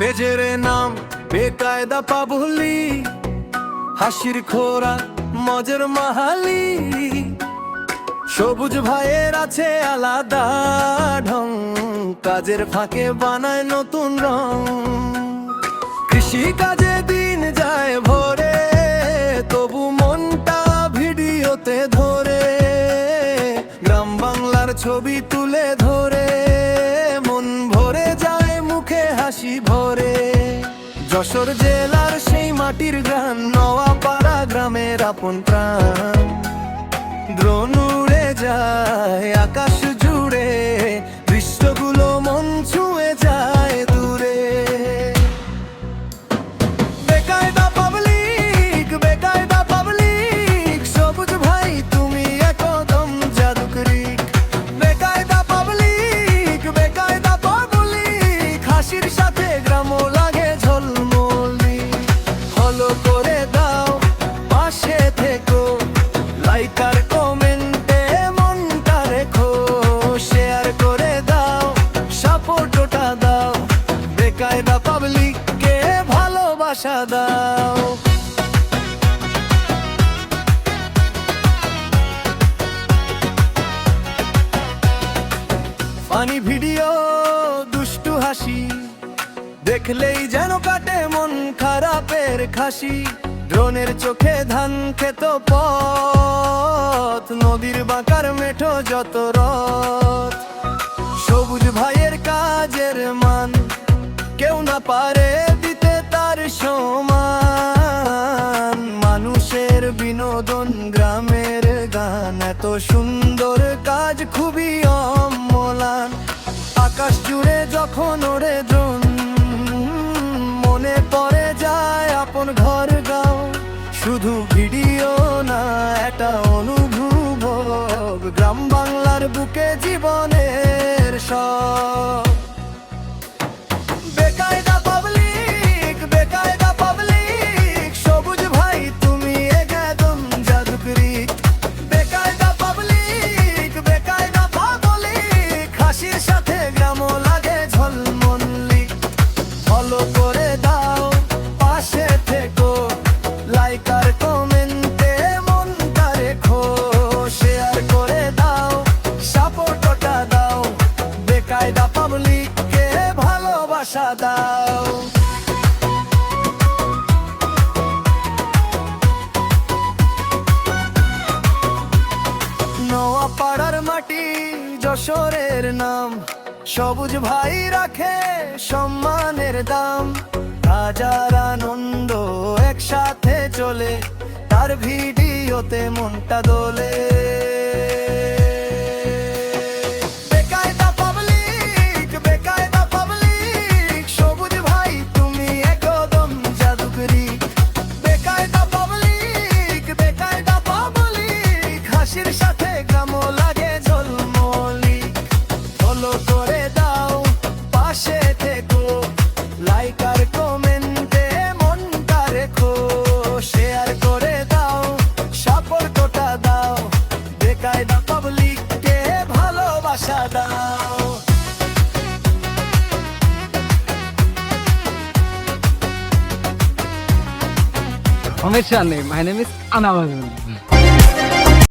পেজের নাম বেকায়দা পাবলি, হাসির খোরা মজের মাহালি। সবুজ ভাইয়ের আছে আলাদা ঢং, কাজের ফাঁকে বানায় নতুন রং। কৃষি কাজে দিন যায় ভোরে, তবু মনটা ভিডিওতে ধরে। গ্রাম বাংলার ছবি তুলে ধরে, মন ভরে যায় মুখে হাসি ভরে। যশোর জেলার সেই মাটির গান, নোয়াপাড়া গ্রামের আপন প্রাণ। দ্রোণ উড়ে যায় আকাশ জুড়ে, দৃশ্যগুলো মন ছুঁয়ে যায় দূরে। বেকায়দা পাবলিক, বেকায়দা পাবলিক, সবুজ ভাই তুমি একদম জাদুকরিক। বেকায়দা পাবলিক, বেকায়দা পাবলিক, হাসির সাথে গ্রামও লাগে ঝলমলি। ফলো করে দাও, পাশে থেকো, লাইক আর কমেন্টে মনটা রেখো। শেয়ার করে দাও, সাপোর্টটা দাও, বেকায়দা পাবলিককে ভালোবাসা দাও। ফানি ভিডিও, দুষ্টু হাসি, দেখলেই যেন কাটে মন খারাপের খাসি। ড্রোনের চোখে ধান খেত পথ, নদীর বাঁকার মেঠো যত রথ। সবুজ ভাইয়ের কাজের মান, কেউ না পারে দিতে তার সমান। মানুষের বিনোদন, গ্রামের গান, এত সুন্দর কাজ খুবই অম্লান। আকাশ জুড়ে যখন ওড়ে ড্রোন, মনে পড়ে যায় আপন ঘর গাঁও। শুধু ভিডিও না, এটা অনুভব, গ্রাম বাংলার বুকে জীবনের সব। বেকায়দা পাবলিক, বেকায়দা পাবলিক, সবুজ ভাই তুমি একদম জাদুকরিক। বেকায়দা পাবলিক, বেকায়দা পাবলিক, হাসির সাথে গ্রামও লাগে ঝলমলি। ফলো করে দাও, পাশে থেকো, লাইক আর কমেন্টে মনটা রেখো। শেয়ার করে দাও, সাপোর্টটা দাও, বেকায়দা পাবলিককে ভালোবাসা দাও। নোয়াপাড়ার মাটি, যশোরের নাম, সবুজ ভাই রাখে সম্মানের দাম। হাজার আনন্দ একসাথে চলে, তার ভিডিওতে মনটা দোলে। বেকায়দা পাবলিক, বেকায়দা পাবলিক, সবুজ ভাই তুমি একদম জাদুকরিক। বেকায়দা পাবলিক, বেকায়দা পাবলিক, হাসির সাথে গ্রামও লাগে ঝলমলি। ফলো করে দাও, পাশে থেকো, লাইক আর কমেন্টে মনটা রেখো। শেয়ার করে দাও, সাপোর্টটা দাও, বেকায়দা পাবলিককে ভালোবাসা দাও। Amit Shah name. My name is Anawazun.